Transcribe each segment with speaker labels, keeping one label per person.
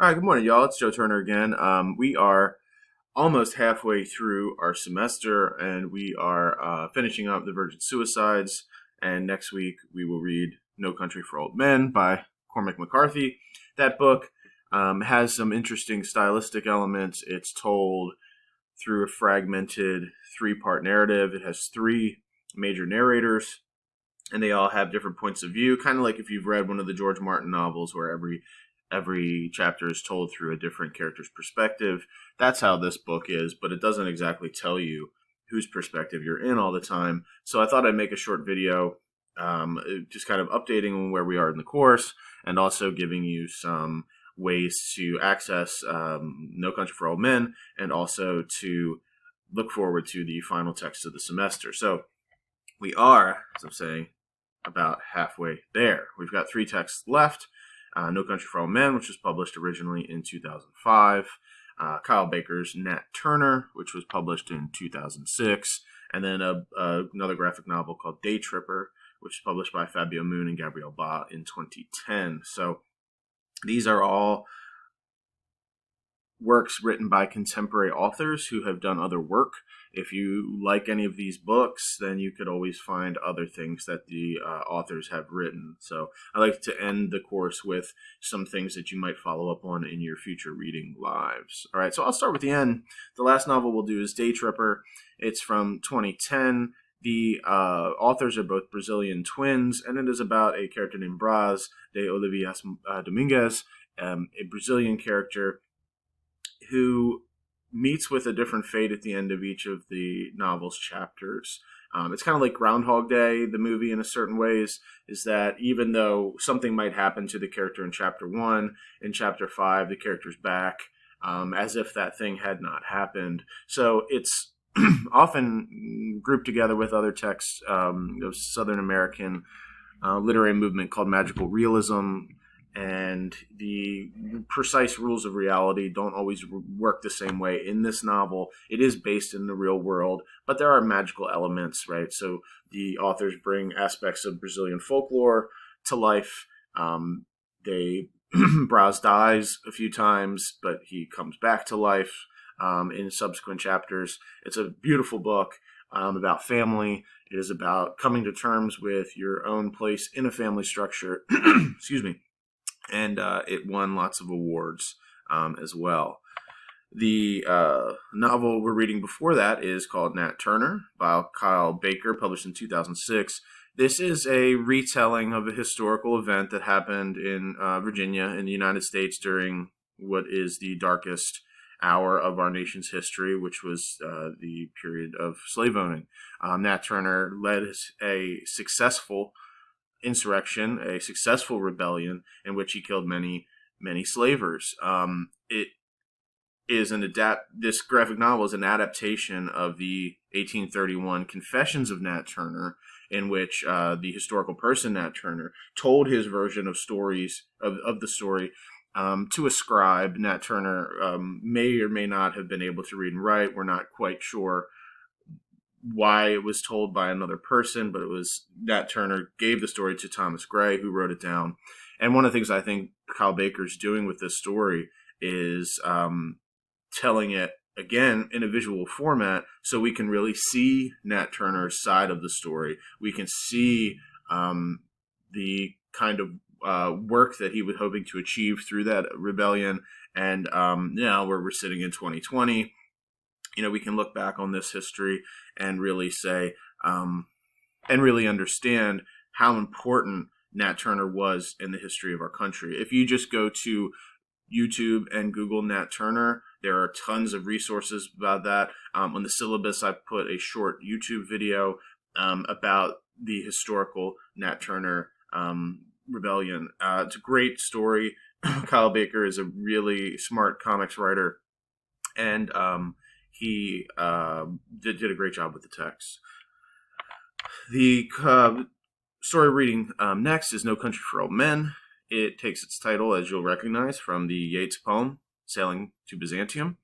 Speaker 1: All right, good morning, y'all. It's Joe Turner again. We are almost halfway through our semester, and we are finishing up The Virgin Suicides. And next week, we will read No Country for Old Men by Cormac McCarthy. That book has some interesting stylistic elements. It's told through a fragmented three-part narrative. It has three major narrators, and they all have different points of view, kind of like if you've read one of the George Martin novels where every chapter is told through a different character's perspective. That's how this book is, but it doesn't exactly tell you whose perspective you're in all the time. So I thought I'd make a short video just kind of updating on where we are in the course and also giving you some ways to access No Country for Old Men and also to look forward to the final text of the semester. So we are, as I'm saying, about halfway there. We've got three texts left. No Country for Old Men, which was published originally in 2005. Kyle Baker's Nat Turner, which was published in 2006. And then another graphic novel called Day Tripper, which was published by Fabio Moon and Gabrielle Ba in 2010. So these are all works written by contemporary authors who have done other work. If you like any of these books, then you could always find other things that the authors have written. So I like to end the course with some things that you might follow up on in your future reading lives. All right, so I'll start with the end. The last novel we'll do is Day Tripper. It's from 2010. The authors are both Brazilian twins, and it is about a character named Braz de Oliveira Domingues, a Brazilian character who meets with a different fate at the end of each of the novel's chapters. It's kind of like Groundhog Day, the movie, in a certain ways, is that even though something might happen to the character in chapter 1, in chapter 5, the character's back, as if that thing had not happened. So it's often grouped together with other texts of Southern American literary movement called magical realism. And the precise rules of reality don't always work the same way in this novel. It is based in the real world, but there are magical elements, right? So the authors bring aspects of Brazilian folklore to life. Braz dies a few times, but he comes back to life in subsequent chapters. It's a beautiful book about family. It is about coming to terms with your own place in a family structure. Excuse me. And it won lots of awards as well. The novel we're reading before that is called Nat Turner by Kyle Baker, published in 2006. This is a retelling of a historical event that happened in Virginia in the United States during what is the darkest hour of our nation's history, which was the period of slave owning. Nat Turner led a successful insurrection, a successful rebellion in which he killed many slavers. It is this graphic novel is an adaptation of the 1831 Confessions of Nat Turner, in which the historical person Nat Turner told his version of stories of the story to a scribe. Nat Turner may or may not have been able to read and write. We're not quite sure why it was told by another person, but it was Nat Turner gave the story to Thomas Gray, who wrote it down. And one of the things I think Kyle Baker's doing with this story is telling it again in a visual format, so we can really see Nat Turner's side of the story. We can see the kind of work that he was hoping to achieve through that rebellion. And now where we're sitting in 2020, we can look back on this history and really say, and really understand how important Nat Turner was in the history of our country. If you just go to YouTube and Google Nat Turner, there are tons of resources about that. On the syllabus, I've put a short YouTube video about the historical Nat Turner rebellion. It's a great story. Kyle Baker is a really smart comics writer, and he did a great job with the text. The story reading next is No Country for Old Men. It takes its title, as you'll recognize, from the Yeats poem, Sailing to Byzantium,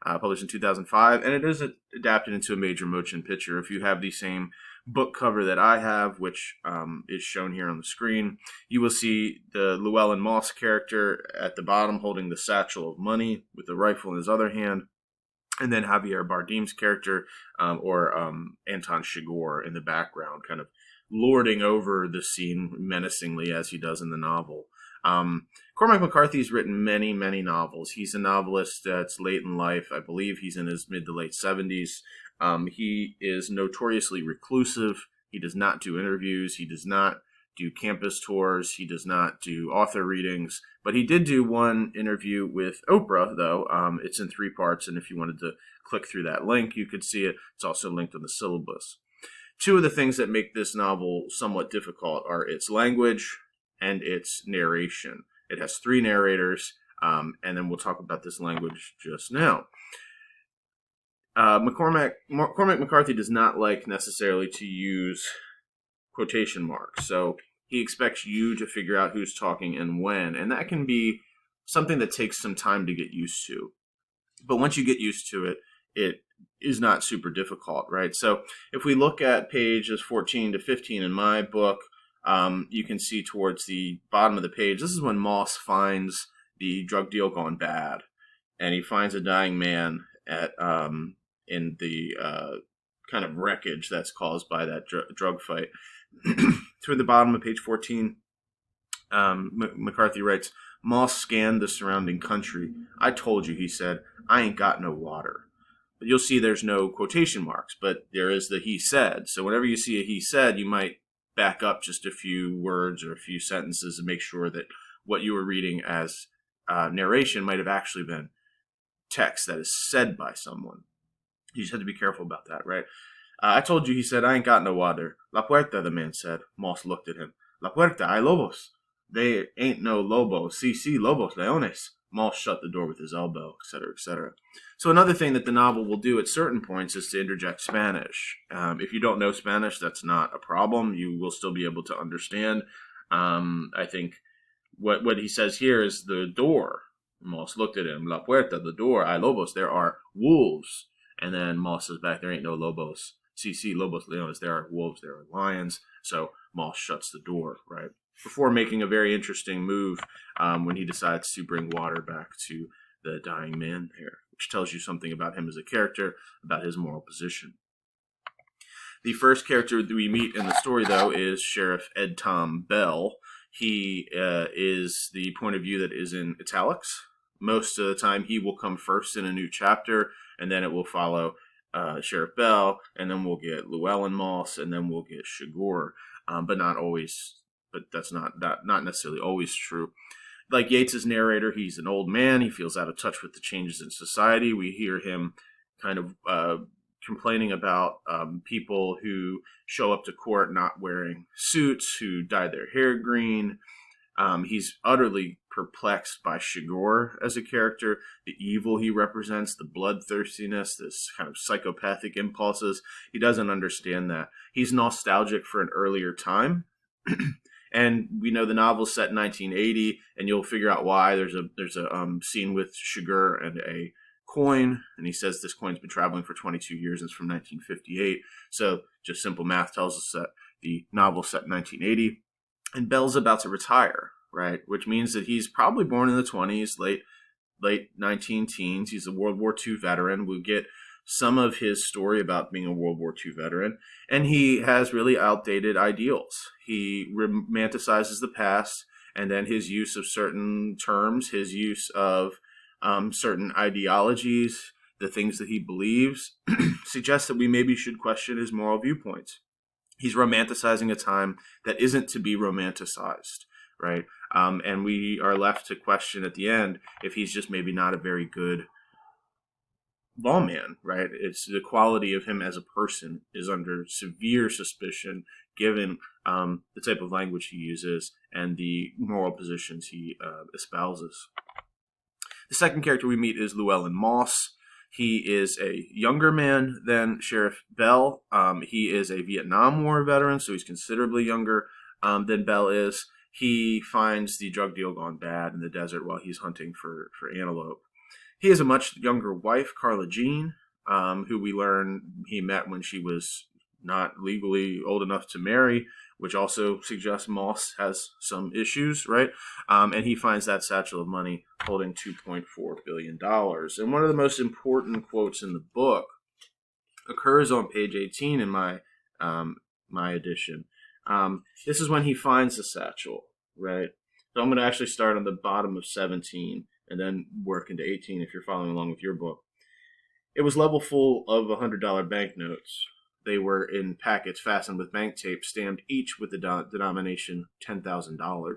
Speaker 1: published in 2005, and it is adapted into a major motion picture. If you have the same book cover that I have, which is shown here on the screen, you will see the Llewelyn Moss character at the bottom holding the satchel of money with the rifle in his other hand. And then Javier Bardem's character, or Anton Chigurh, in the background, kind of lording over the scene menacingly as he does in the novel. Cormac McCarthy's written many, many novels. He's a novelist that's late in life. I believe he's in his mid to late 70s. He is notoriously reclusive. He does not do interviews. He does not do campus tours. He does not do author readings. But he did do one interview with Oprah, though. It's in 3 parts, and if you wanted to click through that link, you could see it. It's also linked on the syllabus. 2 of the things that make this novel somewhat difficult are its language and its narration. It has 3 narrators, and then we'll talk about this language just now. Cormac McCarthy does not like necessarily to use quotation marks, so he expects you to figure out who's talking and when, and that can be something that takes some time to get used to. But once you get used to it, it is not super difficult, right? So if we look at pages 14 to 15 in my book, you can see towards the bottom of the page, this is when Moss finds the drug deal gone bad, and he finds a dying man at in the kind of wreckage that's caused by that drug fight. Toward the bottom of page 14, McCarthy writes, Moss scanned the surrounding country. I told you, he said, I ain't got no water. But you'll see there's no quotation marks, but there is the he said. So whenever you see a he said, you might back up just a few words or a few sentences and make sure that what you were reading as narration might have actually been text that is said by someone. You just have to be careful about that, right? I told you, he said, I ain't got no water. La puerta, the man said. Moss looked at him. La puerta, hay lobos. They ain't no lobos. Si, lobos, leones. Moss shut the door with his elbow, etc., etc. So another thing that the novel will do at certain points is to interject Spanish. If you don't know Spanish, that's not a problem. You will still be able to understand. I think what he says here is the door. Moss looked at him. La puerta, the door. Hay lobos, there are wolves. And then Moss says back, there ain't no lobos. Si, lobos, leones, there are wolves, there are lions. So Moss shuts the door, right? Before making a very interesting move when he decides to bring water back to the dying man here, which tells you something about him as a character, about his moral position. The first character that we meet in the story, though, is Sheriff Ed Tom Bell. He is the point of view that is in italics. Most of the time, he will come first in a new chapter, and then it will follow Sheriff Bell, and then we'll get Llewelyn Moss, and then we'll get Chigurh, but not always. But that's not necessarily always true. Like Yeats's narrator, he's an old man. He feels out of touch with the changes in society. We hear him kind of complaining about people who show up to court not wearing suits, who dye their hair green. He's utterly perplexed by Chigurh as a character, the evil he represents, the bloodthirstiness, this kind of psychopathic impulses. He doesn't understand that. He's nostalgic for an earlier time. And we know the novel's set in 1980, and you'll figure out why. There's a scene with Chigurh and a coin, and he says this coin's been traveling for 22 years, and it's from 1958. So just simple math tells us that the novel's set in 1980, and Bell's about to retire, right? Which means that he's probably born in the 20s, late 19 teens. He's a World War II veteran. We'll get some of his story about being a World War II veteran, and he has really outdated ideals. He romanticizes the past, and then his use of certain terms, his use of certain ideologies, the things that he believes, suggests that we maybe should question his moral viewpoints. He's romanticizing a time that isn't to be romanticized, right? And we are left to question at the end if he's just maybe not a very good lawman, right? It's the quality of him as a person is under severe suspicion given the type of language he uses and the moral positions he espouses. The second character we meet is Llewelyn Moss. He is a younger man than Sheriff Bell. He is a Vietnam War veteran, so he's considerably younger than Bell is. He finds the drug deal gone bad in the desert while he's hunting for antelope. He has a much younger wife, Carla Jean, who we learn he met when she was not legally old enough to marry, which also suggests Moss has some issues, right? And he finds that satchel of money holding $2.4 billion. And one of the most important quotes in the book occurs on page 18 in my edition. This is when he finds the satchel, right? So I'm going to actually start on the bottom of 17 and then work into 18 if you're following along with your book. It was level full of $100 banknotes. They were in packets fastened with bank tape, stamped each with the denomination $10,000.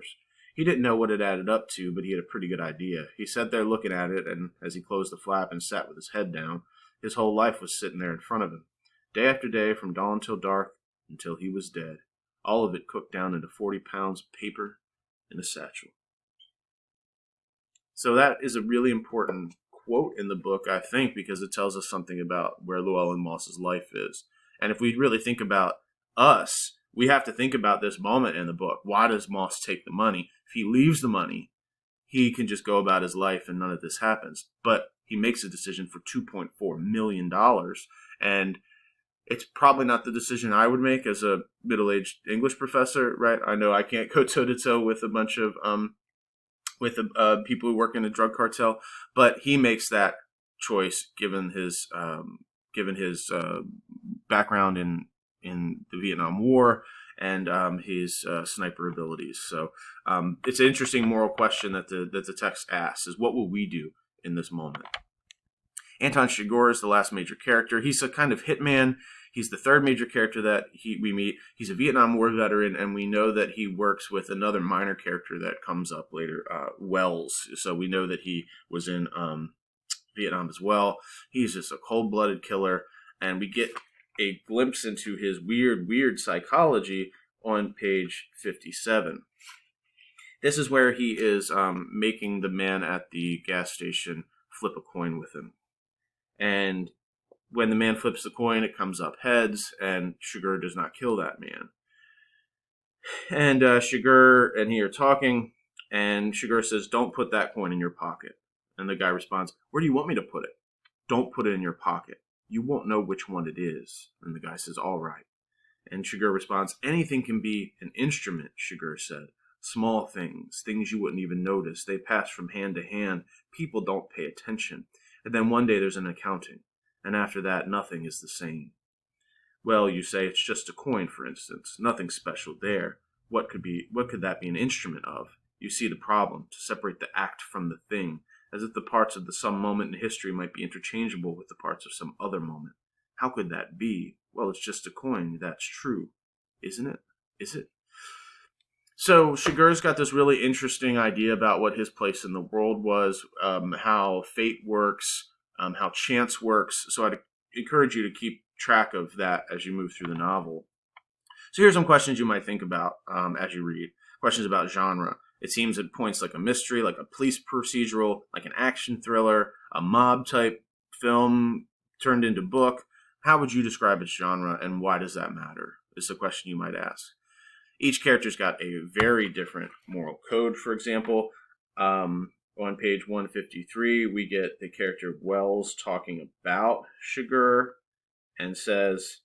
Speaker 1: He didn't know what it added up to, but he had a pretty good idea. He sat there looking at it, and as he closed the flap and sat with his head down, his whole life was sitting there in front of him. Day after day, from dawn till dark, until he was dead. All of it cooked down into 40 pounds of paper in a satchel. So that is a really important quote in the book, I think, because it tells us something about where Llewelyn Moss's life is. And if we really think about us, we have to think about this moment in the book. Why does Moss take the money? If he leaves the money, he can just go about his life and none of this happens. But he makes a decision for $2.4 million. And it's probably not the decision I would make as a middle-aged English professor, right? I know I can't go toe-to-toe with a bunch of people who work in a drug cartel, but he makes that choice given his background in the Vietnam War and his sniper abilities. So it's an interesting moral question that the text asks: is what will we do in this moment? Anton Chigurh is the last major character. He's a kind of hitman. He's the third major character that we meet. He's a Vietnam War veteran, and we know that he works with another minor character that comes up later, Wells. So we know that he was in Vietnam as well. He's just a cold-blooded killer, and we get a glimpse into his weird psychology on page 57. This is where he is making the man at the gas station flip a coin with him. And when the man flips the coin, it comes up heads, and Chigurh does not kill that man. And Chigurh and he are talking, and Chigurh says, "Don't put that coin in your pocket." And the guy responds, "Where do you want me to put it?" "Don't put it in your pocket. You won't know which one it is." And the guy says, "All right." And Chigurh responds, "Anything can be an instrument," Chigurh said. "Small things, things you wouldn't even notice. They pass from hand to hand. People don't pay attention. And then one day there's an accounting. And after that, nothing is the same." "Well," you say, "it's just a coin, for instance. Nothing special there. What could that be an instrument of?" You see the problem, to separate the act from the thing, as if the parts of some moment in history might be interchangeable with the parts of some other moment. How could that be? Well, it's just a coin, that's true. Isn't it? Is it? So Chigurh's got this really interesting idea about what his place in the world was, how fate works, how chance works. So I'd encourage you to keep track of that as you move through the novel. So here's some questions you might think about as you read. Questions about genre. It seems at points like a mystery, like a police procedural, like an action thriller, a mob-type film turned into book. How would you describe its genre, and why does that matter? Is a question you might ask. Each character's got a very different moral code, for example. On page 153, we get the character Wells talking about Chigurh and says,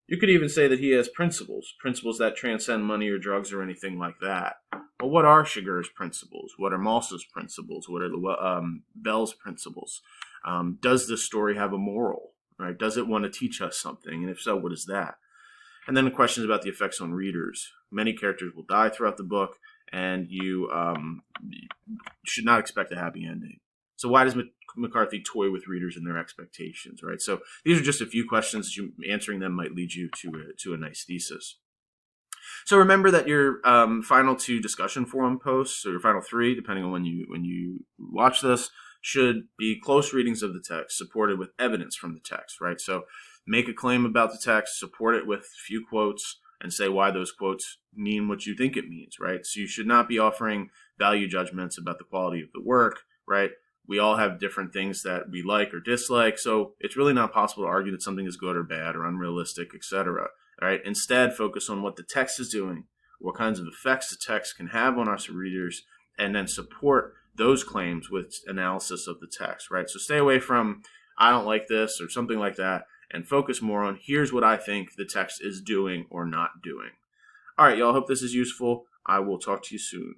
Speaker 1: "You could even say that he has principles that transcend money or drugs or anything like that." Well, what are Chigurh's principles? What are Moss's principles? What are Bell's principles? Does this story have a moral? Right? Does it want to teach us something? And if so, what is that? And then the questions about the effects on readers. Many characters will die throughout the book, and you should not expect a happy ending. So why does McCarthy toy with readers and their expectations, right? So these are just a few questions. Answering them might lead you to a nice thesis. So remember that your final 2 discussion forum posts, or your final 3, depending on when you watch this, should be close readings of the text, supported with evidence from the text, right? So make a claim about the text, support it with a few quotes, and say why those quotes mean what you think it means, right? So you should not be offering value judgments about the quality of the work, right? We all have different things that we like or dislike, so it's really not possible to argue that something is good or bad or unrealistic, etc. Right? Instead, focus on what the text is doing, what kinds of effects the text can have on us readers, and then support those claims with analysis of the text, right? So stay away from, "I don't like this," or something like that, and focus more on here's what I think the text is doing or not doing. All right, y'all. Hope this is useful. I will talk to you soon.